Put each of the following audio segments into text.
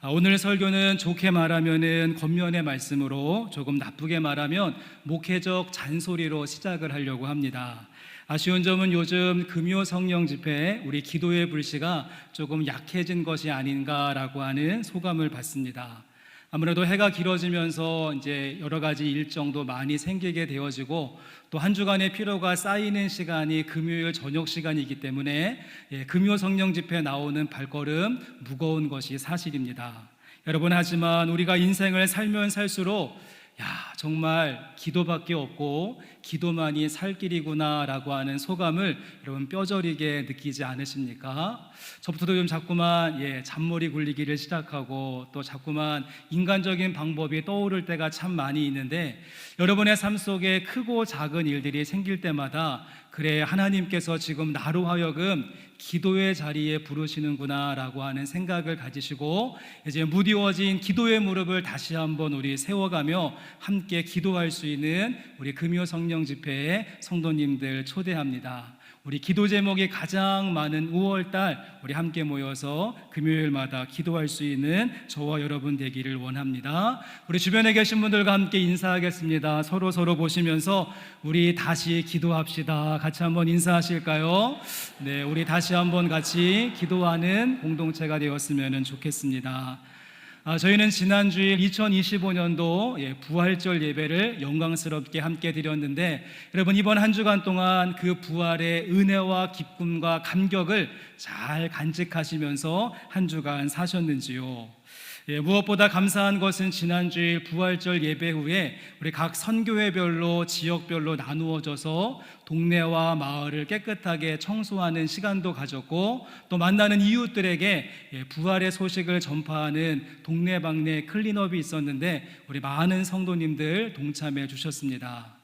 오늘 설교는 좋게 말하면은 겉면의 말씀으로, 조금 나쁘게 말하면 목회적 잔소리로 시작을 하려고 합니다. 아쉬운 점은 요즘 금요 성령 집회 우리 기도의 불씨가 조금 약해진 것이 아닌가라고 하는 소감을 받습니다. 아무래도 해가 길어지면서 이제 여러 가지 일정도 많이 생기게 되어지고, 또 한 주간의 피로가 쌓이는 시간이 금요일 저녁 시간이기 때문에 금요 성령 집회에 나오는 발걸음 무거운 것이 사실입니다. 여러분, 하지만 우리가 인생을 살면 살수록 정말 기도밖에 없고 기도만이 살 길이구나라고 하는 소감을 여러분 뼈저리게 느끼지 않으십니까? 저부터도 좀 자꾸만 잔머리 굴리기를 시작하고, 또 자꾸만 인간적인 방법이 떠오를 때가 참 많이 있는데, 여러분의 삶 속에 크고 작은 일들이 생길 때마다 그래, 하나님께서 지금 나로 하여금 기도의 자리에 부르시는구나 라고 하는 생각을 가지시고, 이제 무디워진 기도의 무릎을 다시 한번 우리 세워가며 함께 기도할 수 있는 우리 금요 성령 집회에 성도님들 초대합니다. 우리 기도 제목이 가장 많은 5월달 우리 함께 모여서 금요일마다 기도할 수 있는 저와 여러분 되기를 원합니다. 우리 주변에 계신 분들과 함께 인사하겠습니다. 서로 보시면서 우리 다시 기도합시다. 같이 한번 인사하실까요? 네, 우리 다시 한번 같이 기도하는 공동체가 되었으면 좋겠습니다. 저희는 지난주일 2025년도 부활절 예배를 영광스럽게 함께 드렸는데, 여러분 이번 한 주간 동안 그 부활의 은혜와 기쁨과 감격을 잘 간직하시면서 한 주간 사셨는지요? 무엇보다 감사한 것은 지난주일 부활절 예배 후에 우리 각 선교회별로 지역별로 나누어져서 동네와 마을을 깨끗하게 청소하는 시간도 가졌고, 또 만나는 이웃들에게 부활의 소식을 전파하는 동네방네 클린업이 있었는데 우리 많은 성도님들 동참해 주셨습니다.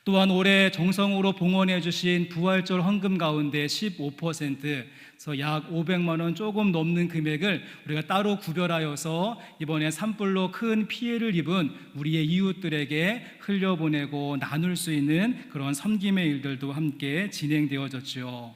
또한 올해 정성으로 봉헌해 주신 부활절 헌금 가운데 15%에서 약 500만 원 조금 넘는 금액을 우리가 따로 구별하여서 이번에 산불로 큰 피해를 입은 우리의 이웃들에게 흘려보내고 나눌 수 있는 그런 섬김의 일들도 함께 진행되어졌죠.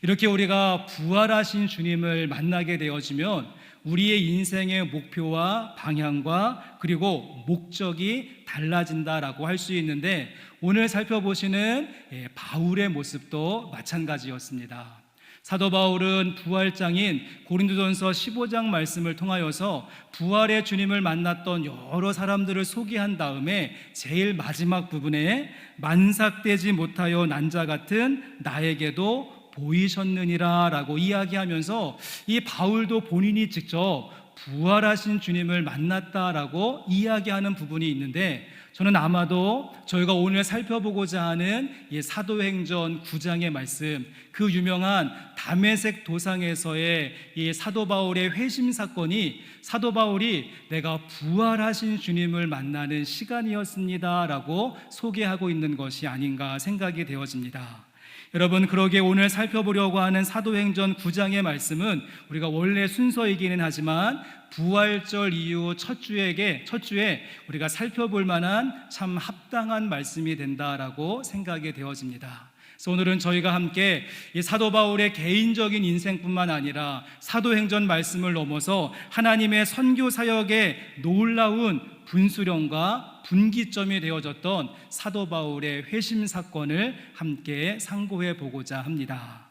이렇게 우리가 부활하신 주님을 만나게 되어지면 우리의 인생의 목표와 방향과 그리고 목적이 달라진다라고 할 수 있는데, 오늘 살펴보시는 바울의 모습도 마찬가지였습니다. 사도 바울은 부활장인 고린도전서 15장 말씀을 통하여서 부활의 주님을 만났던 여러 사람들을 소개한 다음에 제일 마지막 부분에 만삭되지 못하여 난 자 같은 나에게도 보이셨느니라 라고 이야기하면서, 이 바울도 본인이 직접 부활하신 주님을 만났다라고 이야기하는 부분이 있는데, 저는 아마도 저희가 오늘 살펴보고자 하는 이 사도행전 9장의 말씀, 그 유명한 다메섹 도상에서의 이 사도 바울의 회심 사건이 사도 바울이 내가 부활하신 주님을 만나는 시간이었습니다 라고 소개하고 있는 것이 아닌가 생각이 되어집니다. 여러분, 그러기에 오늘 살펴보려고 하는 사도행전 9장의 말씀은 우리가 원래 순서이기는 하지만 부활절 이후 첫 주에 우리가 살펴볼 만한 참 합당한 말씀이 된다라고 생각이 되어집니다. 그래서 오늘은 저희가 함께 이 사도 바울의 개인적인 인생뿐만 아니라 사도행전 말씀을 넘어서 하나님의 선교 사역의 놀라운 분수령과 분기점이 되어졌던 사도 바울의 회심 사건을 함께 상고해 보고자 합니다.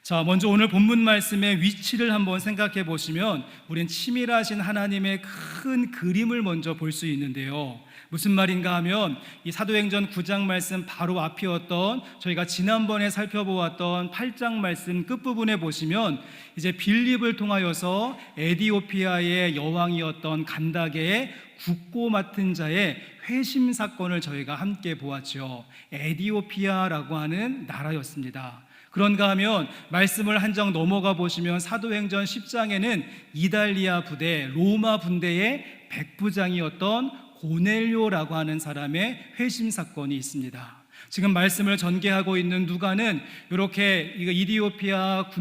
자, 먼저 오늘 본문 말씀의 위치를 한번 생각해 보시면 우린 치밀하신 하나님의 큰 그림을 먼저 볼 수 있는데요. 무슨 말인가 하면 이 사도행전 9장 말씀 바로 앞이었던 저희가 지난번에 살펴보았던 8장 말씀 끝부분에 보시면 이제 빌립을 통하여서 에디오피아의 여왕이었던 간다게의 국고 맡은 자의 회심 사건을 저희가 함께 보았죠. 에디오피아라고 하는 나라였습니다. 그런가 하면 말씀을 한 장 넘어가 보시면 사도행전 10장에는 이달리아 부대, 로마 군대의 백부장이었던 고넬료라고 하는 사람의 회심 사건이 있습니다. 지금 말씀을 전개하고 있는 누가는 이렇게 이디오피아의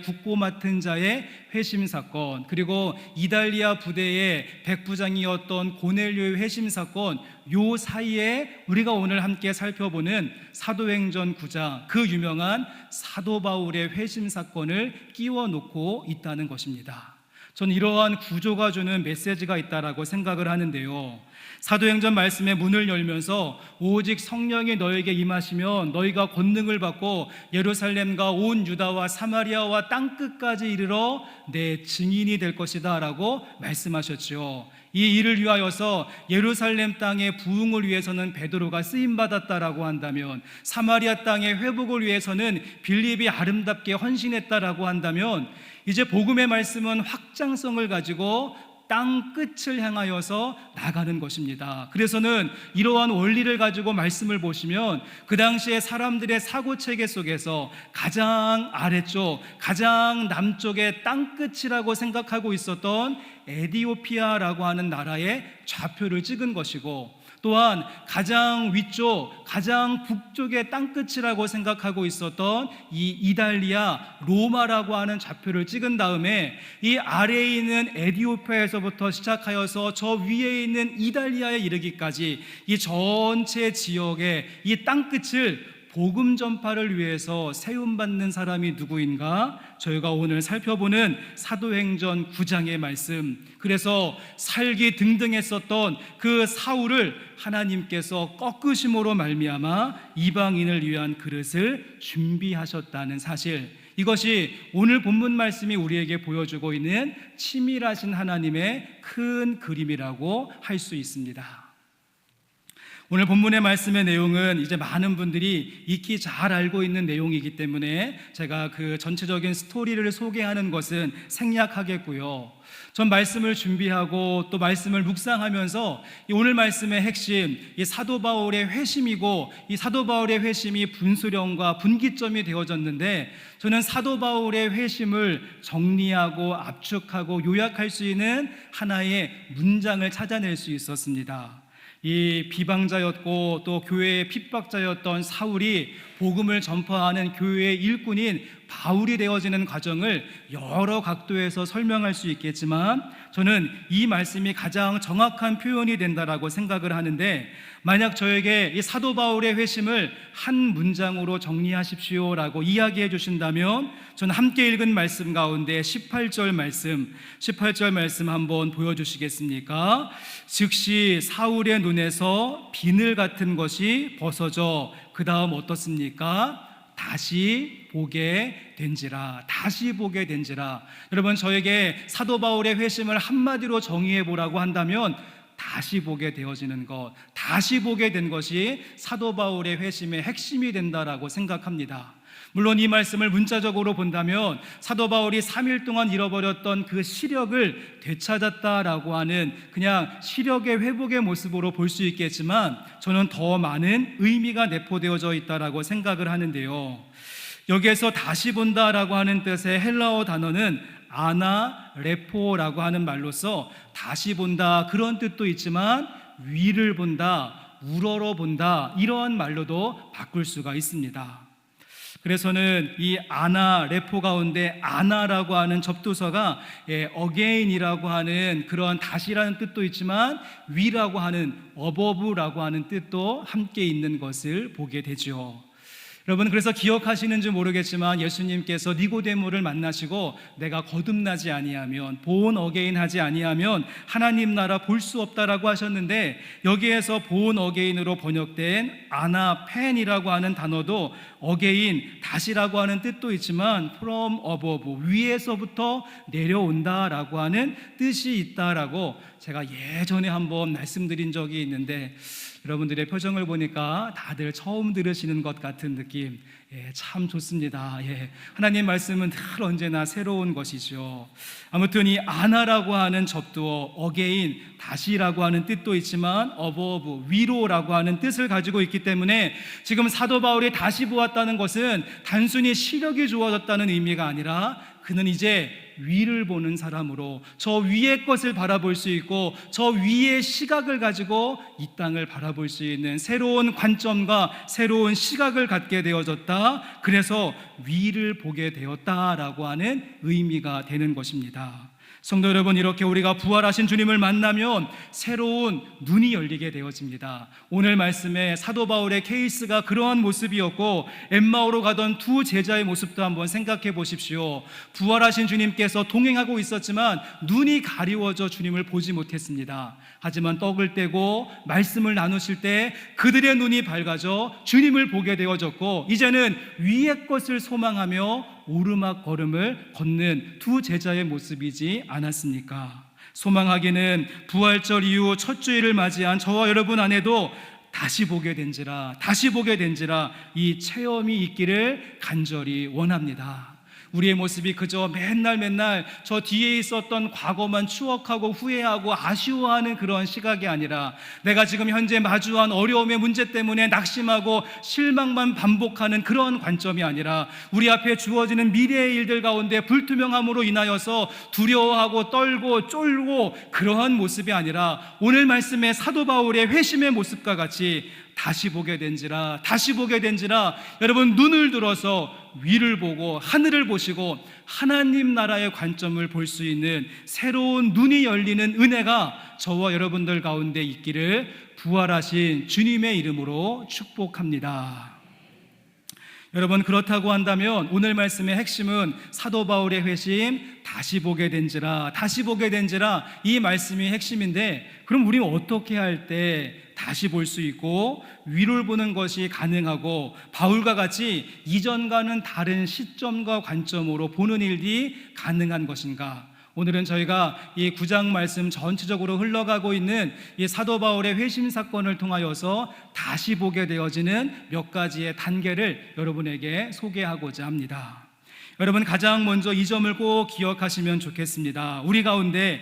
국보 맡은 자의 회심 사건, 그리고 이달리아 부대의 백부장이었던 고넬료의 회심 사건, 요 사이에 우리가 오늘 함께 살펴보는 사도행전 9장, 그 유명한 사도 바울의 회심 사건을 끼워 놓고 있다는 것입니다. 저는 이러한 구조가 주는 메시지가 있다라고 생각을 하는데요, 사도행전 말씀의 문을 열면서 오직 성령이 너에게 임하시면 너희가 권능을 받고 예루살렘과 온 유다와 사마리아와 땅끝까지 이르러 내 증인이 될 것이다 라고 말씀하셨죠. 이 일을 위하여서 예루살렘 땅의 부흥을 위해서는 베드로가 쓰임받았다라고 한다면, 사마리아 땅의 회복을 위해서는 빌립이 아름답게 헌신했다라고 한다면, 이제 복음의 말씀은 확장성을 가지고 땅 끝을 향하여서 나가는 것입니다. 그래서는 이러한 원리를 가지고 말씀을 보시면 그 당시에 사람들의 사고체계 속에서 가장 아래쪽, 가장 남쪽의 땅 끝이라고 생각하고 있었던 에디오피아라고 하는 나라의 좌표를 찍은 것이고, 또한 가장 위쪽, 가장 북쪽의 땅끝이라고 생각하고 있었던 이 이달리아, 로마라고 하는 좌표를 찍은 다음에 이 아래에 있는 에디오피아에서부터 시작하여서 저 위에 있는 이달리아에 이르기까지 이 전체 지역의 이 땅끝을 복음 전파를 위해서 세움받는 사람이 누구인가? 저희가 오늘 살펴보는 사도행전 9장의 말씀, 그래서 살기 등등했었던 그 사울을 하나님께서 꺾으심으로 말미암아 이방인을 위한 그릇을 준비하셨다는 사실, 이것이 오늘 본문 말씀이 우리에게 보여주고 있는 치밀하신 하나님의 큰 그림이라고 할 수 있습니다. 오늘 본문의 말씀의 내용은 이제 많은 분들이 익히 잘 알고 있는 내용이기 때문에 제가 그 전체적인 스토리를 소개하는 것은 생략하겠고요, 전 말씀을 준비하고 또 말씀을 묵상하면서 오늘 말씀의 핵심, 이 사도 바울의 회심이고, 이 사도 바울의 회심이 분수령과 분기점이 되어졌는데, 저는 사도 바울의 회심을 정리하고 압축하고 요약할 수 있는 하나의 문장을 찾아낼 수 있었습니다. 이 비방자였고 또 교회의 핍박자였던 사울이 복음을 전파하는 교회의 일꾼인 바울이 되어지는 과정을 여러 각도에서 설명할 수 있겠지만, 저는 이 말씀이 가장 정확한 표현이 된다라고 생각을 하는데, 만약 저에게 이 사도 바울의 회심을 한 문장으로 정리하십시오라고 이야기해 주신다면, 저는 함께 읽은 말씀 가운데 18절 말씀 한번 보여주시겠습니까? 즉시 사울의 눈에서 비늘 같은 것이 벗어져 그 다음 어떻습니까? 다시 보게 된지라. 여러분, 저에게 사도 바울의 회심을 한마디로 정의해 보라고 한다면 다시 보게 되어지는 것, 다시 보게 된 것이 사도 바울의 회심의 핵심이 된다라고 생각합니다. 물론 이 말씀을 문자적으로 본다면 사도 바울이 3일 동안 잃어버렸던 그 시력을 되찾았다라고 하는 그냥 시력의 회복의 모습으로 볼 수 있겠지만, 저는 더 많은 의미가 내포되어져 있다라고 생각을 하는데요, 여기에서 다시 본다라고 하는 뜻의 헬라어 단어는 아나레포라고 하는 말로서 다시 본다 그런 뜻도 있지만, 위를 본다, 우러러 본다 이러한 말로도 바꿀 수가 있습니다. 그래서는 이 아나레포 가운데 아나라고 하는 접두사가 again이라고 하는 그런 다시라는 뜻도 있지만, 위라고 하는 above라고 하는 뜻도 함께 있는 것을 보게 되죠. 여러분, 그래서 기억하시는지 모르겠지만 예수님께서 니고데모를 만나시고 내가 거듭나지 아니하면, born again 하지 아니하면 하나님 나라 볼 수 없다라고 하셨는데, 여기에서 born again으로 번역된 아나펜이라고 하는 단어도 again, 다시라고 하는 뜻도 있지만 from above, 위에서부터 내려온다라고 하는 뜻이 있다라고 제가 예전에 한번 말씀드린 적이 있는데, 여러분들의 표정을 보니까 다들 처음 들으시는 것 같은 느낌, 참 좋습니다. 하나님 말씀은 늘 언제나 새로운 것이죠. 아무튼 이 아나라고 하는 접두어 again, 다시라고 하는 뜻도 있지만 above, 위로라고 하는 뜻을 가지고 있기 때문에 지금 사도 바울이 다시 보았다는 것은 단순히 시력이 좋아졌다는 의미가 아니라 그는 이제 위를 보는 사람으로 저 위의 것을 바라볼 수 있고 저 위의 시각을 가지고 이 땅을 바라볼 수 있는 새로운 관점과 새로운 시각을 갖게 되어졌다. 그래서 위를 보게 되었다라고 하는 의미가 되는 것입니다. 성도 여러분, 이렇게 우리가 부활하신 주님을 만나면 새로운 눈이 열리게 되어집니다. 오늘 말씀에 사도 바울의 케이스가 그러한 모습이었고, 엠마오로 가던 두 제자의 모습도 한번 생각해 보십시오. 부활하신 주님께서 동행하고 있었지만 눈이 가리워져 주님을 보지 못했습니다. 하지만 떡을 떼고 말씀을 나누실 때 그들의 눈이 밝아져 주님을 보게 되어졌고, 이제는 위의 것을 소망하며 오르막 걸음을 걷는 두 제자의 모습이지 않았습니까? 소망하기는 부활절 이후 첫 주일을 맞이한 저와 여러분 안에도 다시 보게 된지라 이 체험이 있기를 간절히 원합니다. 우리의 모습이 그저 맨날 저 뒤에 있었던 과거만 추억하고 후회하고 아쉬워하는 그런 시각이 아니라, 내가 지금 현재 마주한 어려움의 문제 때문에 낙심하고 실망만 반복하는 그런 관점이 아니라, 우리 앞에 주어지는 미래의 일들 가운데 불투명함으로 인하여서 두려워하고 떨고 쫄고 그러한 모습이 아니라, 오늘 말씀의 사도 바울의 회심의 모습과 같이 다시 보게 된지라 여러분, 눈을 들어서 위를 보고 하늘을 보시고 하나님 나라의 관점을 볼 수 있는 새로운 눈이 열리는 은혜가 저와 여러분들 가운데 있기를 부활하신 주님의 이름으로 축복합니다. 여러분, 그렇다고 한다면 오늘 말씀의 핵심은 사도 바울의 회심, 다시 보게 된지라 이 말씀이 핵심인데, 그럼 우리는 어떻게 할 때 다시 볼 수 있고 위를 보는 것이 가능하고 바울과 같이 이전과는 다른 시점과 관점으로 보는 일이 가능한 것인가? 오늘은 저희가 이 9장 말씀 전체적으로 흘러가고 있는 이 사도 바울의 회심 사건을 통하여서 다시 보게 되어지는 몇 가지의 단계를 여러분에게 소개하고자 합니다. 여러분, 가장 먼저 이 점을 꼭 기억하시면 좋겠습니다. 우리 가운데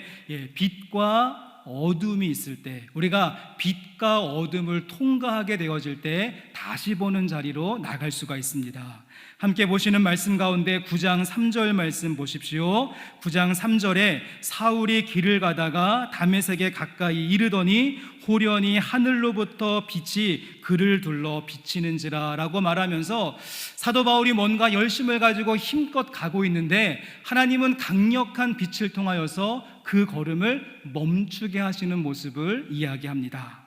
빛과 어둠이 있을 때, 우리가 빛과 어둠을 통과하게 되어질 때 다시 보는 자리로 나갈 수가 있습니다. 함께 보시는 말씀 가운데 9장 3절 말씀 보십시오. 9장 3절에 사울이 길을 가다가 다메섹에 가까이 이르더니 호련히 하늘로부터 빛이 그를 둘러 비치는지라 라고 말하면서, 사도 바울이 뭔가 열심을 가지고 힘껏 가고 있는데 하나님은 강력한 빛을 통하여서 그 걸음을 멈추게 하시는 모습을 이야기합니다.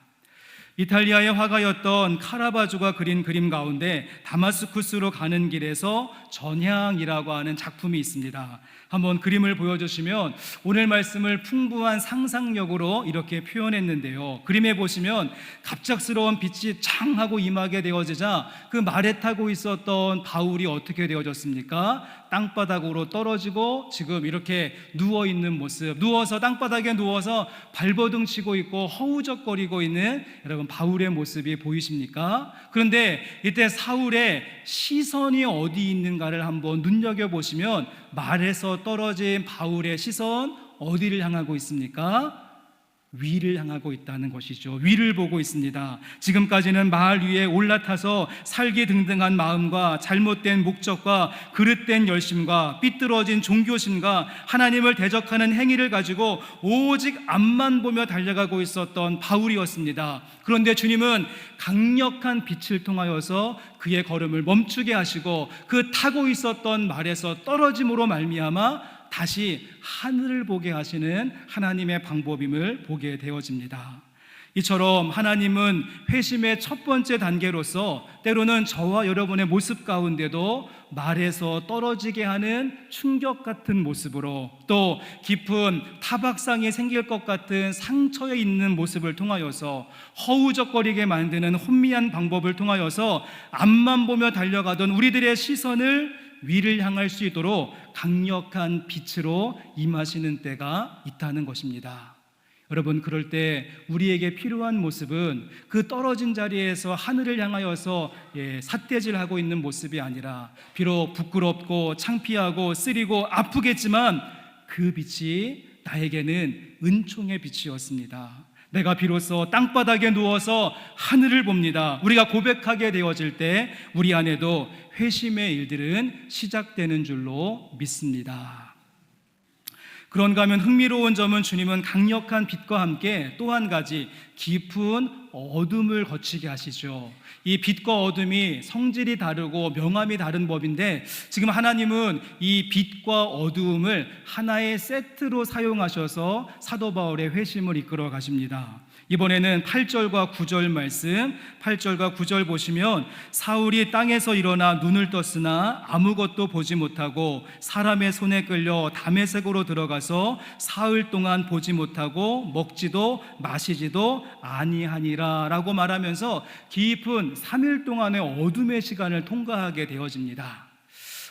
이탈리아의 화가였던 카라바조가 그린 그림 가운데 다마스쿠스로 가는 길에서 전향이라고 하는 작품이 있습니다. 한번 그림을 보여주시면, 오늘 말씀을 풍부한 상상력으로 이렇게 표현했는데요, 그림에 보시면 갑작스러운 빛이 창 하고 임하게 되어지자 그 말에 타고 있었던 바울이 어떻게 되어졌습니까? 땅바닥으로 떨어지고 지금 이렇게 누워있는 모습, 땅바닥에 누워서 발버둥 치고 있고 허우적거리고 있는 여러분 바울의 모습이 보이십니까? 그런데 이때 사울의 시선이 어디 있는가를 한번 눈여겨보시면, 말에서 떨어진 바울의 시선 어디를 향하고 있습니까? 위를 향하고 있다는 것이죠. 위를 보고 있습니다. 지금까지는 말 위에 올라타서 살기등등한 마음과 잘못된 목적과 그릇된 열심과 삐뚤어진 종교심과 하나님을 대적하는 행위를 가지고 오직 앞만 보며 달려가고 있었던 바울이었습니다. 그런데 주님은 강력한 빛을 통하여서 그의 걸음을 멈추게 하시고 그 타고 있었던 말에서 떨어짐으로 말미암아 다시 하늘을 보게 하시는 하나님의 방법임을 보게 되어집니다. 이처럼 하나님은 회심의 첫 번째 단계로서 때로는 저와 여러분의 모습 가운데도 말에서 떨어지게 하는 충격 같은 모습으로, 또 깊은 타박상이 생길 것 같은 상처에 있는 모습을 통하여서 허우적거리게 만드는 혼미한 방법을 통하여서 앞만 보며 달려가던 우리들의 시선을 위를 향할 수 있도록 강력한 빛으로 임하시는 때가 있다는 것입니다. 여러분, 그럴 때 우리에게 필요한 모습은 그 떨어진 자리에서 하늘을 향하여서 삿대질하고 있는 모습이 아니라, 비록 부끄럽고 창피하고 쓰리고 아프겠지만 그 빛이 나에게는 은총의 빛이었습니다. 내가 비로소 땅바닥에 누워서 하늘을 봅니다. 우리가 고백하게 되어질 때 우리 안에도 회심의 일들은 시작되는 줄로 믿습니다. 그런가 하면 흥미로운 점은 주님은 강력한 빛과 함께 또 한 가지 깊은 어둠을 거치게 하시죠. 이 빛과 어둠이 성질이 다르고 명암이 다른 법인데 지금 하나님은 이 빛과 어두움을 하나의 세트로 사용하셔서 사도 바울의 회심을 이끌어 가십니다. 이번에는 8절과 9절 말씀, 8절과 9절 보시면 사울이 땅에서 일어나 눈을 떴으나 아무것도 보지 못하고 사람의 손에 끌려 다메섹으로 들어가서 사흘 동안 보지 못하고 먹지도 마시지도 아니하니라 라고 말하면서 깊은 3일 동안의 어둠의 시간을 통과하게 되어집니다.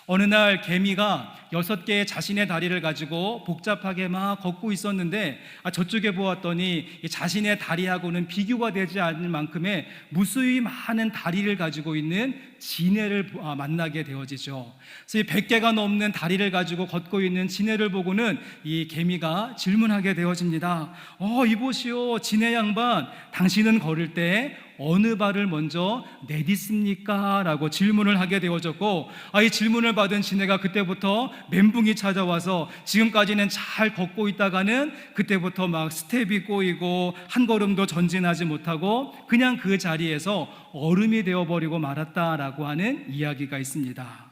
어느 날 개미가 6개의 자신의 다리를 가지고 복잡하게 막 걷고 있었는데 저쪽에 보았더니 자신의 다리하고는 비교가 되지 않을 만큼의 무수히 많은 다리를 가지고 있는 지네를 만나게 되어지죠. 그래서 이 100개가 넘는 다리를 가지고 걷고 있는 지네를 보고는 이 개미가 질문하게 되어집니다. 이보시오 지네 양반, 당신은 걸을 때 어느 발을 먼저 내딛습니까? 라고 질문을 하게 되어졌고 이 질문을 받은 지네가 그때부터 멘붕이 찾아와서 지금까지는 잘 걷고 있다가는 그때부터 막 스텝이 꼬이고 한 걸음도 전진하지 못하고 그냥 그 자리에서 얼음이 되어버리고 말았다라고 하는 이야기가 있습니다.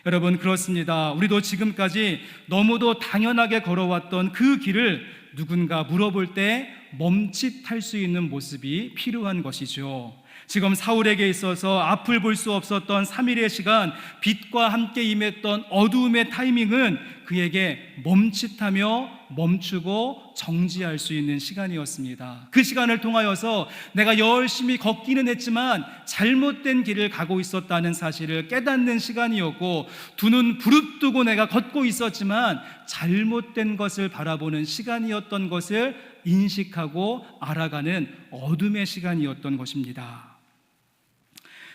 여러분, 그렇습니다. 우리도 지금까지 너무도 당연하게 걸어왔던 그 길을 누군가 물어볼 때 멈칫할 수 있는 모습이 필요한 것이죠. 지금 사울에게 있어서 앞을 볼 수 없었던 3일의 시간, 빛과 함께 임했던 어두움의 타이밍은 그에게 멈칫하며 멈추고 정지할 수 있는 시간이었습니다. 그 시간을 통하여서 내가 열심히 걷기는 했지만 잘못된 길을 가고 있었다는 사실을 깨닫는 시간이었고, 두 눈 부릅뜨고 내가 걷고 있었지만 잘못된 것을 바라보는 시간이었던 것을 인식하고 알아가는 어둠의 시간이었던 것입니다.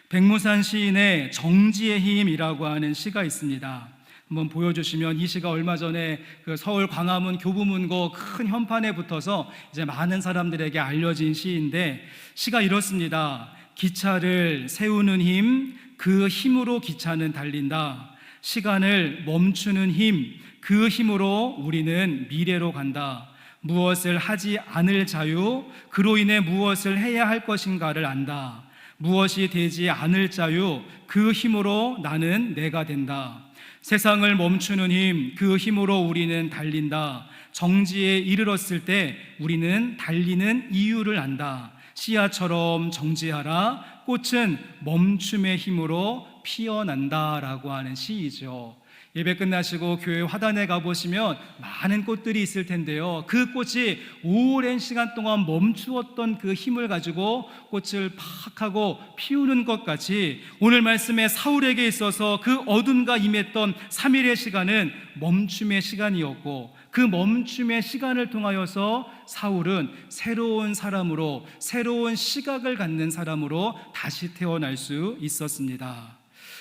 백무산 시인의 정지의 힘이라고 하는 시가 있습니다. 한번 보여주시면, 이 시가 얼마 전에 그 서울 광화문 교부문고 큰 현판에 붙어서 이제 많은 사람들에게 알려진 시인데, 시가 이렇습니다. 기차를 세우는 힘, 그 힘으로 기차는 달린다. 시간을 멈추는 힘, 그 힘으로 우리는 미래로 간다. 무엇을 하지 않을 자유, 그로 인해 무엇을 해야 할 것인가를 안다. 무엇이 되지 않을 자유, 그 힘으로 나는 내가 된다. 세상을 멈추는 힘, 그 힘으로 우리는 달린다. 정지에 이르렀을 때 우리는 달리는 이유를 안다. 씨앗처럼 정지하라. 꽃은 멈춤의 힘으로 피어난다라고 하는 시이죠. 예배 끝나시고 교회 화단에 가보시면 많은 꽃들이 있을 텐데요, 그 꽃이 오랜 시간 동안 멈추었던 그 힘을 가지고 꽃을 팍 하고 피우는 것 같이, 오늘 말씀에 사울에게 있어서 그 어둠과 임했던 3일의 시간은 멈춤의 시간이었고, 그 멈춤의 시간을 통하여서 사울은 새로운 사람으로, 새로운 시각을 갖는 사람으로 다시 태어날 수 있었습니다.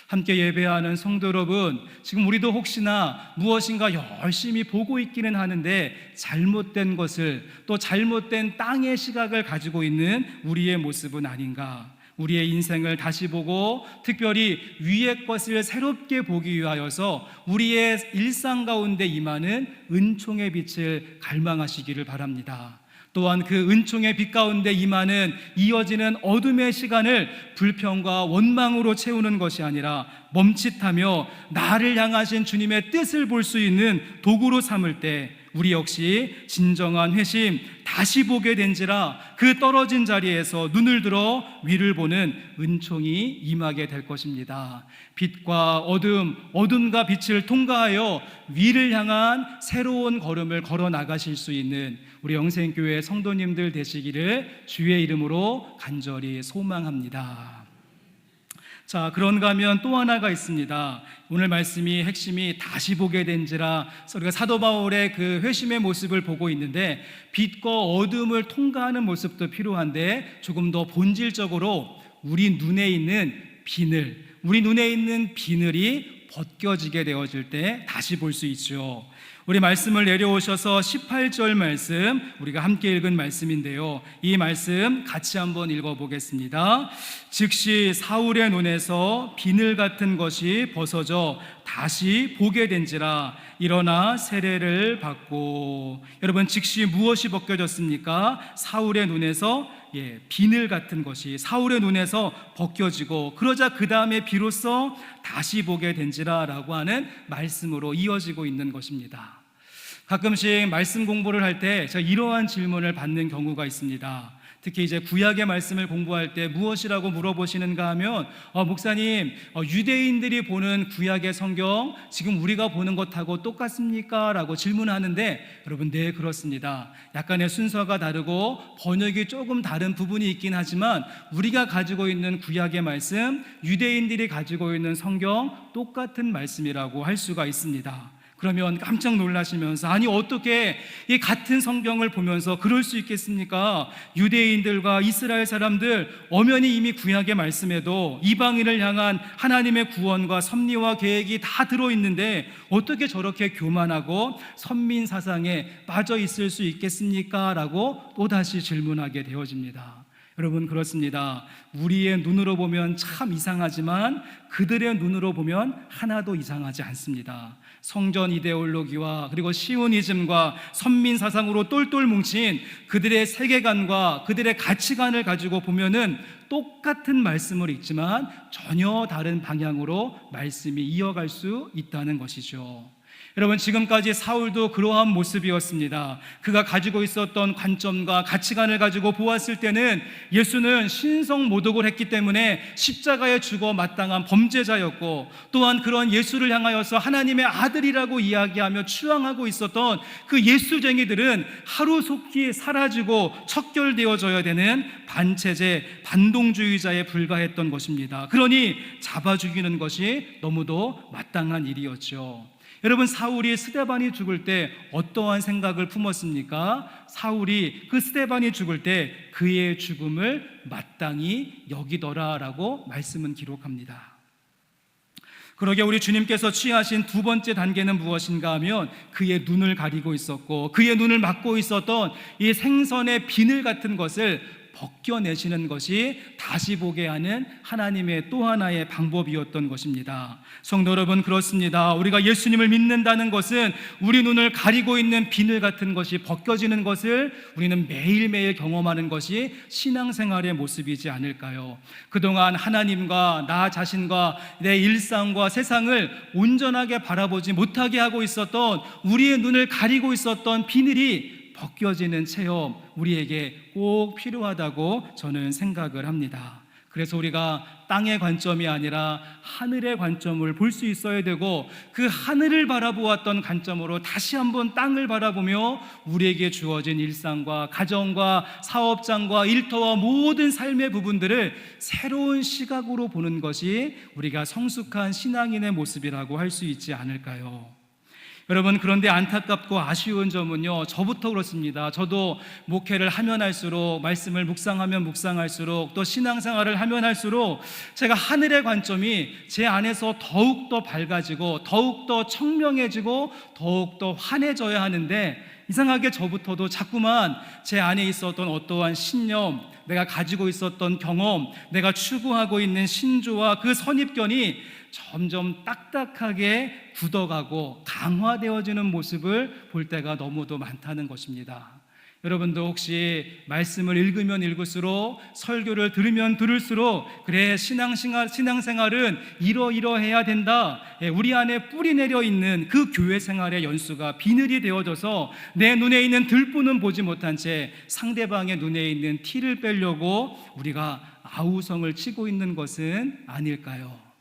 함께 예배하는 성도 여러분, 지금 우리도 혹시나 무엇인가 열심히 보고 있기는 하는데 잘못된 것을, 또 잘못된 땅의 시각을 가지고 있는 우리의 모습은 아닌가? 우리의 인생을 다시 보고 특별히 위의 것을 새롭게 보기 위하여서 우리의 일상 가운데 임하는 은총의 빛을 갈망하시기를 바랍니다. 또한 그 은총의 빛 가운데 임하는 이어지는 어둠의 시간을 불평과 원망으로 채우는 것이 아니라 멈칫하며 나를 향하신 주님의 뜻을 볼 수 있는 도구로 삼을 때 우리 역시 진정한 회심, 다시 보게 된지라 그 떨어진 자리에서 눈을 들어 위를 보는 은총이 임하게 될 것입니다. 빛과 어둠, 어둠과 빛을 통과하여 위를 향한 새로운 걸음을 걸어 나가실 수 있는 우리 영생교회 성도님들 되시기를 주의 이름으로 간절히 소망합니다. 자, 그런가 하면 또 하나가 있습니다. 오늘 말씀이 핵심이 다시 보게 된지라, 우리가 사도 바울의 그 회심의 모습을 보고 있는데 빛과 어둠을 통과하는 모습도 필요한데, 조금 더 본질적으로 우리 눈에 있는 비늘, 우리 눈에 있는 비늘이 벗겨지게 되어질 때 다시 볼 수 있죠. 우리 말씀을 내려오셔서 18절 말씀, 우리가 함께 읽은 말씀인데요, 이 말씀 같이 한번 읽어보겠습니다. 즉시 사울의 눈에서 비늘 같은 것이 벗어져 다시 보게 된지라. 일어나 세례를 받고. 여러분, 즉시 무엇이 벗겨졌습니까? 사울의 눈에서 비늘 같은 것이 사울의 눈에서 벗겨지고, 그러자 그 다음에 비로소 다시 보게 된지라 라고 하는 말씀으로 이어지고 있는 것입니다. 가끔씩 말씀 공부를 할 때 제가 이러한 질문을 받는 경우가 있습니다. 특히 이제 구약의 말씀을 공부할 때 무엇이라고 물어보시는가 하면, 목사님, 유대인들이 보는 구약의 성경 지금 우리가 보는 것하고 똑같습니까? 라고 질문하는데, 여러분, 네, 그렇습니다. 약간의 순서가 다르고 번역이 조금 다른 부분이 있긴 하지만 우리가 가지고 있는 구약의 말씀, 유대인들이 가지고 있는 성경 똑같은 말씀이라고 할 수가 있습니다. 그러면 깜짝 놀라시면서, 아니 어떻게 이 같은 성경을 보면서 그럴 수 있겠습니까? 유대인들과 이스라엘 사람들 엄연히 이미 구약의 말씀에도 이방인을 향한 하나님의 구원과 섭리와 계획이 다 들어있는데 어떻게 저렇게 교만하고 선민 사상에 빠져 있을 수 있겠습니까? 라고 또다시 질문하게 되어집니다. 여러분, 그렇습니다. 우리의 눈으로 보면 참 이상하지만 그들의 눈으로 보면 하나도 이상하지 않습니다. 성전 이데올로기와 그리고 시오니즘과 선민 사상으로 똘똘 뭉친 그들의 세계관과 그들의 가치관을 가지고 보면은 똑같은 말씀을 읽지만 전혀 다른 방향으로 말씀이 이어갈 수 있다는 것이죠. 여러분, 지금까지 사울도 그러한 모습이었습니다. 그가 가지고 있었던 관점과 가치관을 가지고 보았을 때는 예수는 신성모독을 했기 때문에 십자가에 죽어 마땅한 범죄자였고, 또한 그런 예수를 향하여서 하나님의 아들이라고 이야기하며 추앙하고 있었던 그 예수쟁이들은 하루속히 사라지고 척결되어져야 되는 반체제, 반동주의자에 불과했던 것입니다. 그러니 잡아 죽이는 것이 너무도 마땅한 일이었죠. 여러분, 사울이 스데반이 죽을 때 어떠한 생각을 품었습니까? 사울이 그 스데반이 죽을 때 그의 죽음을 마땅히 여기더라라고 말씀은 기록합니다. 그러게 우리 주님께서 취하신 두 번째 단계는 무엇인가 하면 그의 눈을 가리고 있었고 그의 눈을 막고 있었던 이 생선의 비늘 같은 것을 벗겨내시는 것이 다시 보게 하는 하나님의 또 하나의 방법이었던 것입니다. 성도 여러분, 그렇습니다. 우리가 예수님을 믿는다는 것은 우리 눈을 가리고 있는 비늘 같은 것이 벗겨지는 것을 우리는 매일매일 경험하는 것이 신앙생활의 모습이지 않을까요? 그동안 하나님과 나 자신과 내 일상과 세상을 온전하게 바라보지 못하게 하고 있었던, 우리의 눈을 가리고 있었던 비늘이 벗겨지는 체험, 우리에게 꼭 필요하다고 저는 생각을 합니다. 그래서 우리가 땅의 관점이 아니라 하늘의 관점을 볼 수 있어야 되고, 그 하늘을 바라보았던 관점으로 다시 한번 땅을 바라보며 우리에게 주어진 일상과 가정과 사업장과 일터와 모든 삶의 부분들을 새로운 시각으로 보는 것이 우리가 성숙한 신앙인의 모습이라고 할 수 있지 않을까요? 여러분, 그런데 안타깝고 아쉬운 점은요, 저부터 그렇습니다. 저도 목회를 하면 할수록, 말씀을 묵상하면 묵상할수록, 또 신앙생활을 하면 할수록 제가 하늘의 관점이 제 안에서 더욱더 밝아지고 더욱더 청명해지고 더욱더 환해져야 하는데, 이상하게 저부터도 자꾸만 제 안에 있었던 어떠한 신념, 내가 가지고 있었던 경험, 내가 추구하고 있는 신조와 그 선입견이 점점 딱딱하게 굳어가고 강화되어지는 모습을 볼 때가 너무도 많다는 것입니다. 여러분도 혹시 말씀을 읽으면 읽을수록, 설교를 들으면 들을수록, 그래, 신앙생활은 이러이러해야 된다, 우리 안에 뿌리 내려 있는 그 교회 생활의 연수가 비늘이 되어져서 내 눈에 있는 들보는 보지 못한 채 상대방의 눈에 있는 티를 빼려고 우리가 아우성을 치고 있는 것은 아닐까요?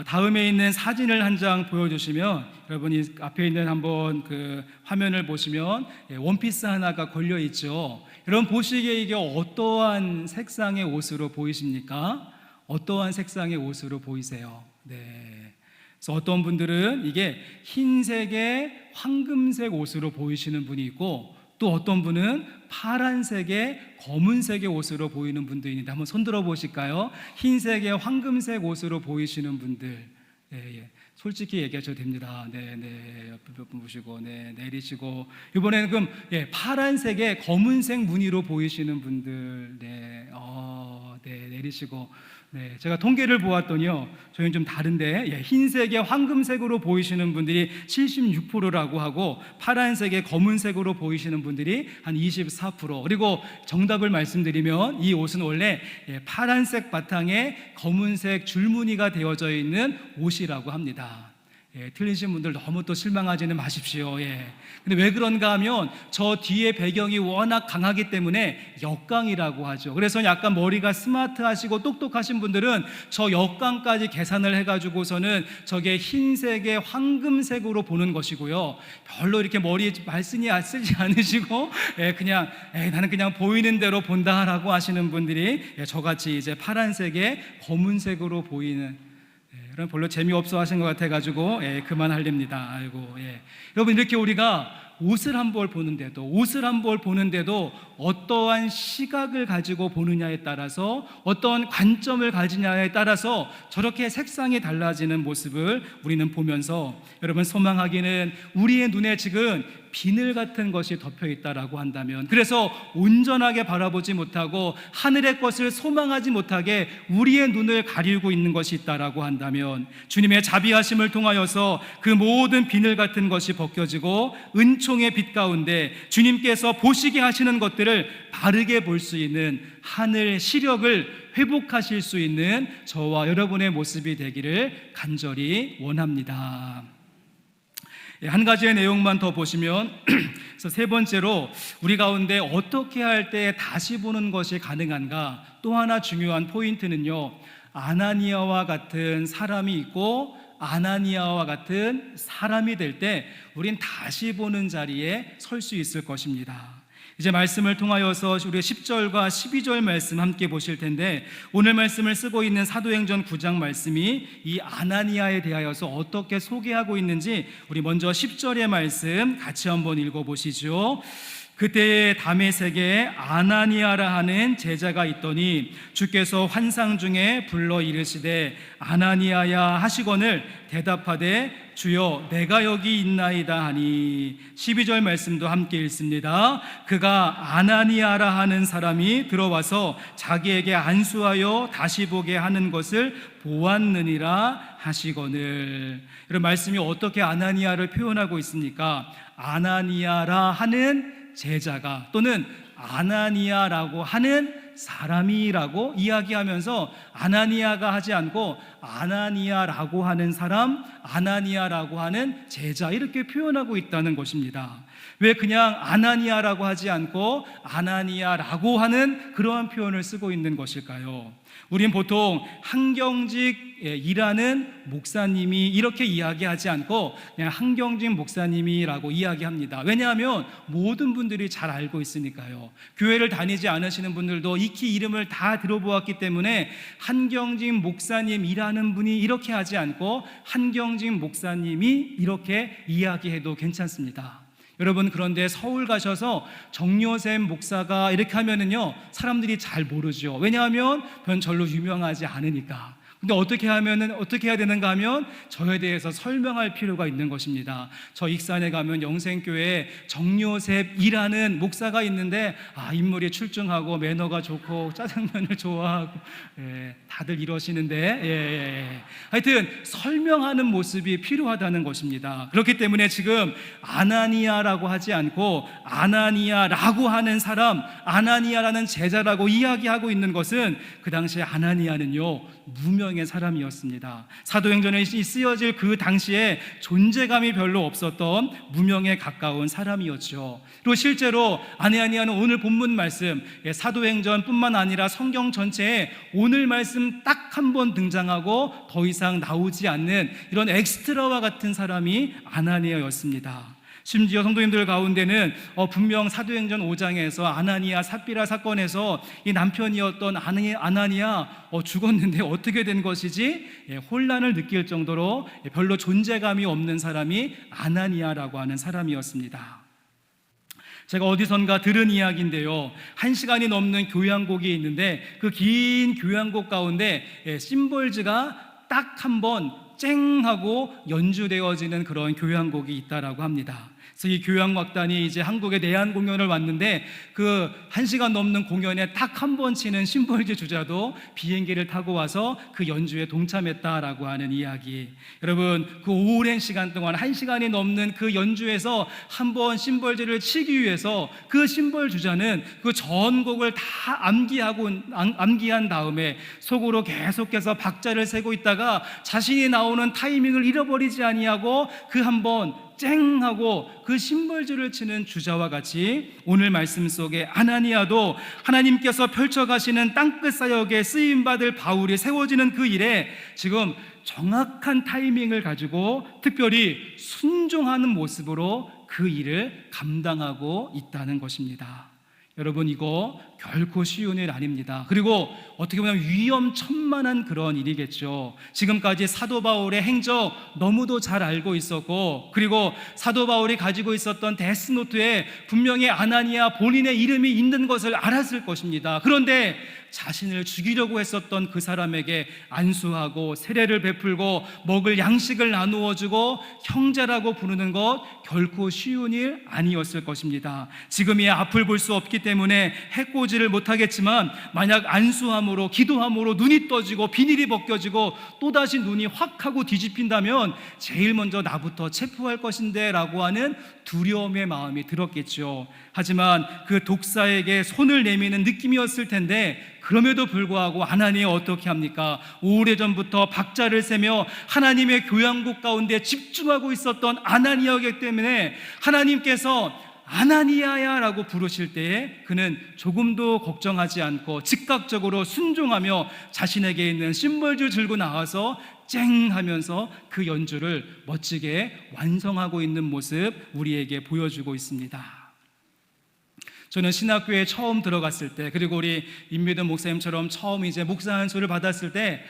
다음에 있는 사진을 한 장 보여주시면, 여러분이 앞에 있는 한번 그 화면을 보시면 원피스 하나가 걸려 있죠. 여러분 보시기에 이게 어떠한 색상의 옷으로 보이십니까? 어떠한 색상의 옷으로 보이세요? 네. 그래서 어떤 분들은 이게 흰색의 황금색 옷으로 보이시는 분이 있고, 또 어떤 분은 파란색의 검은색의 옷으로 보이는 분도 있는데, 한번 손 들어 보실까요? 흰색의 황금색 옷으로 보이시는 분들, 솔직히 얘기하셔도 됩니다. 네, 옆에 몇 분 보시고, 내리시고. 이번에는 그럼, 파란색에 검은색 무늬로 보이시는 분들, 내리시고. 제가 통계를 보았더니요, 저희는 좀 다른데, 흰색에 황금색으로 보이시는 분들이 76%라고 하고, 파란색에 검은색으로 보이시는 분들이 한 24%. 그리고 정답을 말씀드리면, 이 옷은 원래 파란색 바탕에 검은색 줄무늬가 되어져 있는 옷이라고 합니다. 틀리신 분들 너무 또 실망하지는 마십시오. 근데 왜 그런가 하면 저 뒤에 배경이 워낙 강하기 때문에 역광이라고 하죠. 그래서 약간 머리가 스마트하시고 똑똑하신 분들은 저 역광까지 계산을 해가지고서는 저게 흰색에 황금색으로 보는 것이고요, 별로 이렇게 머리에 말씀이 쓰지 않으시고 그냥 나는 그냥 보이는 대로 본다라고 하시는 분들이 저같이 이제 파란색에 검은색으로 보이는, 별로 재미없어 하신 것 같아가지고 그만하렵니다. 아이고. 여러분, 이렇게 우리가 옷을 한 벌 보는데도 어떠한 시각을 가지고 보느냐에 따라서, 어떠한 관점을 가지냐에 따라서 저렇게 색상이 달라지는 모습을 우리는 보면서, 여러분, 소망하기는 우리의 눈에 지금 비늘 같은 것이 덮여 있다라고 한다면, 그래서 온전하게 바라보지 못하고 하늘의 것을 소망하지 못하게 우리의 눈을 가리고 있는 것이 있다라고 한다면, 주님의 자비하심을 통하여서 그 모든 비늘 같은 것이 벗겨지고 은총의 빛 가운데 주님께서 보시게 하시는 것들을 바르게 볼 수 있는 하늘 시력을 회복하실 수 있는 저와 여러분의 모습이 되기를 간절히 원합니다. 한 가지의 내용만 더 보시면, 그래서 세 번째로 우리 가운데 어떻게 할 때 다시 보는 것이 가능한가, 또 하나 중요한 포인트는요, 아나니아와 같은 사람이 있고 아나니아와 같은 사람이 될 때 우린 다시 보는 자리에 설 수 있을 것입니다. 이제 말씀을 통하여서 우리가 10절과 12절 말씀 함께 보실 텐데, 오늘 말씀을 쓰고 있는 사도행전 9장 말씀이 이 아나니아에 대하여서 어떻게 소개하고 있는지 우리 먼저 10절의 말씀 같이 한번 읽어보시죠. 그때에 다메섹에 아나니아라 하는 제자가 있더니 주께서 환상 중에 불러 이르시되 아나니아야 하시거늘 대답하되 주여 내가 여기 있나이다 하니. 12절 말씀도 함께 읽습니다. 그가 아나니아라 하는 사람이 들어와서 자기에게 안수하여 다시 보게 하는 것을 보았느니라 하시거늘. 이런 말씀이 어떻게 아나니아를 표현하고 있습니까? 아나니아라 하는 제자가, 또는 아나니아라고 하는 사람이라고 이야기하면서 아나니아가 하지 않고 아나니아라고 하는 사람, 아나니아라고 하는 제자, 이렇게 표현하고 있다는 것입니다. 왜 그냥 아나니아라고 하지 않고 아나니아라고 하는 그러한 표현을 쓰고 있는 것일까요? 우린 보통 한경직 일하는 목사님이 이렇게 이야기하지 않고 그냥 한경직 목사님이라고 이야기합니다. 왜냐하면 모든 분들이 잘 알고 있으니까요. 교회를 다니지 않으시는 분들도 익히 이름을 다 들어보았기 때문에 한경직 목사님이라는 분이 이렇게 하지 않고 한경직 목사님이 이렇게 이야기해도 괜찮습니다. 여러분, 그런데 서울 가셔서 정요샘 목사가 이렇게 하면은요, 사람들이 잘 모르죠. 왜냐하면 별로 유명하지 않으니까. 근데 어떻게 해야 되는가 하면 저에 대해서 설명할 필요가 있는 것입니다. 저 익산에 가면 영생교회에 정요셉이라는 목사가 있는데, 인물이 출중하고 매너가 좋고 짜장면을 좋아하고, 다들 이러시는데, 하여튼 설명하는 모습이 필요하다는 것입니다. 그렇기 때문에 지금 아나니아라고 하지 않고 아나니아라고 하는 사람, 아나니아라는 제자라고 이야기하고 있는 것은, 그 당시에 아나니아는요, 무명의 사람이었습니다. 사도행전에 쓰여질 그 당시에 존재감이 별로 없었던 무명에 가까운 사람이었죠. 그리고 실제로 아나니아는 오늘 본문 말씀, 사도행전뿐만 아니라 성경 전체에 오늘 말씀 딱 한 번 등장하고 더 이상 나오지 않는 이런 엑스트라와 같은 사람이 아나니아였습니다. 심지어 성도님들 가운데는 분명 사도행전 5장에서 아나니아 삽비라 사건에서 이 남편이었던 아나니아 죽었는데 어떻게 된 것이지? 혼란을 느낄 정도로 별로 존재감이 없는 사람이 아나니아라고 하는 사람이었습니다. 제가 어디선가 들은 이야기인데요, 1시간이 넘는 교향곡이 있는데 그 긴 교향곡 가운데 심벌즈가 딱 한 번 쨍 하고 연주되어지는 그런 교향곡이 있다라고 합니다. 그래서 이 교향악단이 이제 한국에 내한 공연을 왔는데 그 1시간 넘는 공연에 딱 한 번 치는 심벌지 주자도 비행기를 타고 와서 그 연주에 동참했다라고 하는 이야기. 여러분, 그 오랜 시간 동안 1시간이 넘는 그 연주에서 한 번 심벌지를 치기 위해서 그 심벌 주자는 그 전곡을 다 암기한 다음에 속으로 계속해서 박자를 세고 있다가 자신이 나오는 타이밍을 잃어버리지 아니하고 그 한 번 쨍 하고 그 심벌주를 치는 주자와 같이 오늘 말씀 속에 아나니아도 하나님께서 펼쳐가시는 땅끝 사역에 쓰임받을 바울이 세워지는 그 일에 지금 정확한 타이밍을 가지고 특별히 순종하는 모습으로 그 일을 감당하고 있다는 것입니다. 여러분, 이거 결코 쉬운 일 아닙니다. 그리고 어떻게 보면 위험천만한 그런 일이겠죠. 지금까지 사도 바울의 행적 너무도 잘 알고 있었고, 그리고 사도 바울이 가지고 있었던 데스노트에 분명히 아나니아 본인의 이름이 있는 것을 알았을 것입니다. 그런데 자신을 죽이려고 했었던 그 사람에게 안수하고 세례를 베풀고 먹을 양식을 나누어 주고 형제라고 부르는 것 결코 쉬운 일 아니었을 것입니다. 지금 이 앞을 볼 수 없기 때문에 해코지를 못하겠지만 만약 안수함으로 기도함으로 눈이 떠지고 비닐이 벗겨지고 또다시 눈이 확 하고 뒤집힌다면 제일 먼저 나부터 체포할 것인데 라고 하는 두려움의 마음이 들었겠죠. 하지만 그 독사에게 손을 내미는 느낌이었을 텐데 그럼에도 불구하고 아나니아 어떻게 합니까? 오래전부터 박자를 세며 하나님의 교향곡 가운데 집중하고 있었던 아나니아이기 때문에 하나님께서 아나니아야 라고 부르실 때에 그는 조금도 걱정하지 않고 즉각적으로 순종하며 자신에게 있는 심벌주 들고 나와서 쨍 하면서 그 연주를 멋지게 완성하고 있는 모습 우리에게 보여주고 있습니다. 저는 신학교에 처음 들어갔을 때, 그리고 우리 임미든 목사님처럼 처음 이제 목사 안수를 받았을 때,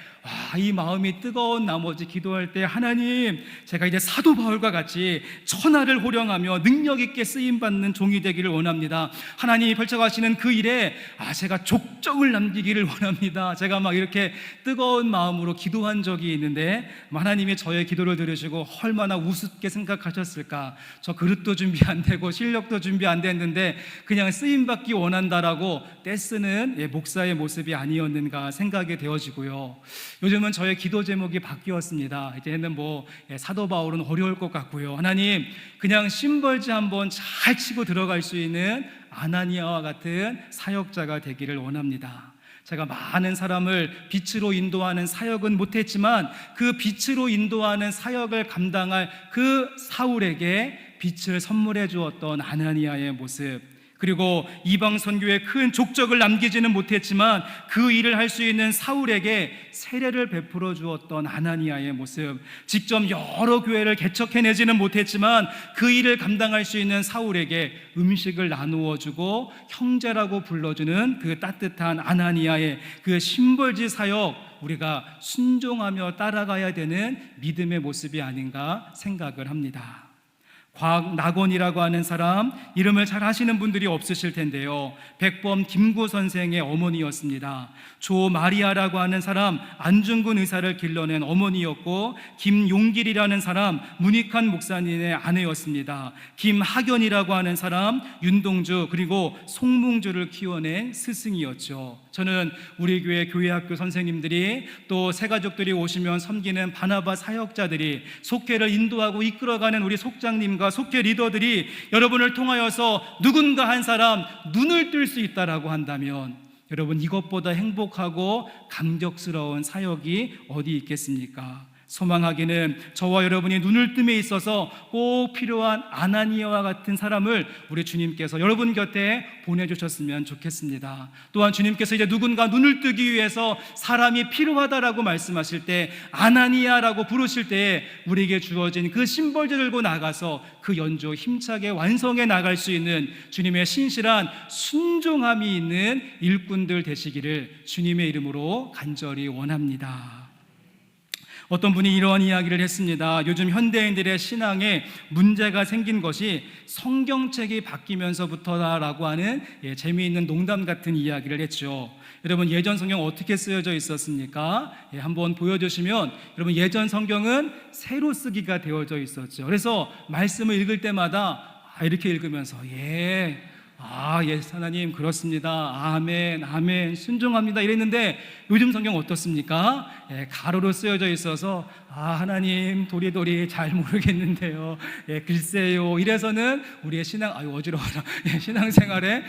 이 마음이 뜨거운 나머지 기도할 때, 하나님, 제가 이제 사도 바울과 같이 천하를 호령하며 능력 있게 쓰임 받는 종이 되기를 원합니다. 하나님이 펼쳐가시는 그 일에 제가 족적을 남기기를 원합니다. 제가 막 이렇게 뜨거운 마음으로 기도한 적이 있는데 하나님이 저의 기도를 들으시고 얼마나 우습게 생각하셨을까. 저 그릇도 준비 안 되고 실력도 준비 안 됐는데 그냥 쓰임받기 원한다라고 떼쓰는 목사의 모습이 아니었는가 생각이 되어지고요. 요즘은 저의 기도 제목이 바뀌었습니다. 이제는 사도 바울은 어려울 것 같고요. 하나님, 그냥 심벌지 한번 잘 치고 들어갈 수 있는 아나니아와 같은 사역자가 되기를 원합니다. 제가 많은 사람을 빛으로 인도하는 사역은 못했지만 그 빛으로 인도하는 사역을 감당할 그 사울에게 빛을 선물해 주었던 아나니아의 모습, 그리고 이방 선교에 큰 족적을 남기지는 못했지만 그 일을 할 수 있는 사울에게 세례를 베풀어 주었던 아나니아의 모습, 직접 여러 교회를 개척해내지는 못했지만 그 일을 감당할 수 있는 사울에게 음식을 나누어 주고 형제라고 불러주는 그 따뜻한 아나니아의 그 심벌지 사역, 우리가 순종하며 따라가야 되는 믿음의 모습이 아닌가 생각을 합니다. 곽낙원이라고 하는 사람, 이름을 잘 아시는 분들이 없으실 텐데요. 백범 김구 선생의 어머니였습니다. 조마리아라고 하는 사람, 안중근 의사를 길러낸 어머니였고, 김용길이라는 사람, 문익환 목사님의 아내였습니다. 김학연이라고 하는 사람, 윤동주 그리고 송뭉주를 키워낸 스승이었죠. 저는 우리 교회 교회학교 선생님들이 또 새가족들이 오시면 섬기는 바나바 사역자들이, 속회를 인도하고 이끌어가는 우리 속장님과 속회 리더들이 여러분을 통하여서 누군가 한 사람 눈을 뜰 수 있다라고 한다면 여러분, 이것보다 행복하고 감격스러운 사역이 어디 있겠습니까? 소망하기는 저와 여러분이 눈을 뜸에 있어서 꼭 필요한 아나니아와 같은 사람을 우리 주님께서 여러분 곁에 보내주셨으면 좋겠습니다. 또한 주님께서 이제 누군가 눈을 뜨기 위해서 사람이 필요하다라고 말씀하실 때, 아나니아라고 부르실 때에 우리에게 주어진 그 심벌지 들고 나가서 그 연주 힘차게 완성해 나갈 수 있는 주님의 신실한 순종함이 있는 일꾼들 되시기를 주님의 이름으로 간절히 원합니다. 어떤 분이 이러한 이야기를 했습니다. 요즘 현대인들의 신앙에 문제가 생긴 것이 성경책이 바뀌면서부터다라고 하는 재미있는 농담 같은 이야기를 했죠. 여러분 예전 성경 어떻게 쓰여져 있었습니까? 한번 보여주시면 여러분 예전 성경은 새로 쓰기가 되어져 있었죠. 그래서 말씀을 읽을 때마다 이렇게 읽으면서 예 하나님 그렇습니다. 아멘 아멘 순종합니다 이랬는데 요즘 성경 어떻습니까? 가로로 쓰여져 있어서 하나님 도리도리 잘 모르겠는데요. 글쎄요 이래서는 우리의 신앙 어지러워라 신앙생활에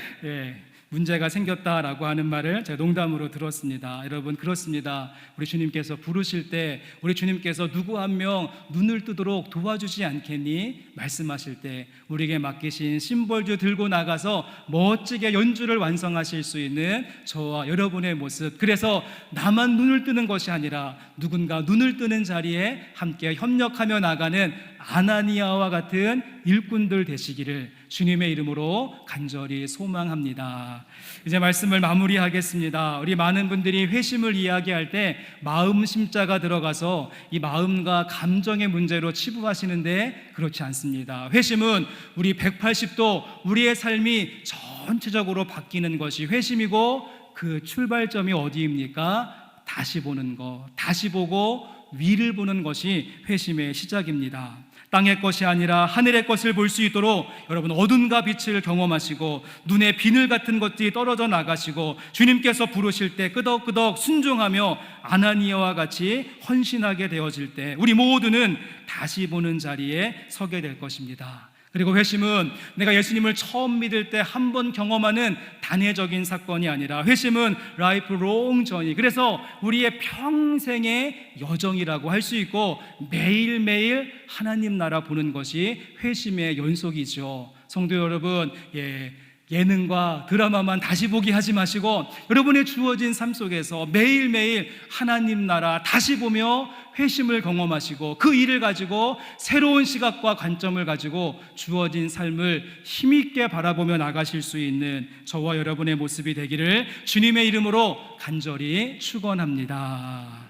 문제가 생겼다라고 하는 말을 제가 농담으로 들었습니다. 여러분 그렇습니다. 우리 주님께서 부르실 때 우리 주님께서 누구 한 명 눈을 뜨도록 도와주지 않겠니? 말씀하실 때 우리에게 맡기신 심벌주 들고 나가서 멋지게 연주를 완성하실 수 있는 저와 여러분의 모습, 그래서 나만 눈을 뜨는 것이 아니라 누군가 눈을 뜨는 자리에 함께 협력하며 나가는 아나니아와 같은 일꾼들 되시기를 주님의 이름으로 간절히 소망합니다. 이제 말씀을 마무리하겠습니다. 우리 많은 분들이 회심을 이야기할 때 마음 심자가 들어가서 이 마음과 감정의 문제로 치부하시는데 그렇지 않습니다. 회심은 우리 180도 우리의 삶이 전체적으로 바뀌는 것이 회심이고, 그 출발점이 어디입니까? 다시 보는 것, 다시 보고 위를 보는 것이 회심의 시작입니다. 땅의 것이 아니라 하늘의 것을 볼 수 있도록 여러분 어둠과 빛을 경험하시고 눈에 비늘 같은 것들이 떨어져 나가시고 주님께서 부르실 때 끄덕끄덕 순종하며 아나니아와 같이 헌신하게 되어질 때 우리 모두는 다시 보는 자리에 서게 될 것입니다. 그리고 회심은 내가 예수님을 처음 믿을 때 한 번 경험하는 단회적인 사건이 아니라 회심은 라이프롱 저니, 그래서 우리의 평생의 여정이라고 할 수 있고 매일매일 하나님 나라 보는 것이 회심의 연속이죠. 성도 여러분, 예능과 드라마만 다시 보기 하지 마시고 여러분의 주어진 삶 속에서 매일매일 하나님 나라 다시 보며 회심을 경험하시고 그 일을 가지고 새로운 시각과 관점을 가지고 주어진 삶을 힘있게 바라보며 나가실 수 있는 저와 여러분의 모습이 되기를 주님의 이름으로 간절히 축원합니다.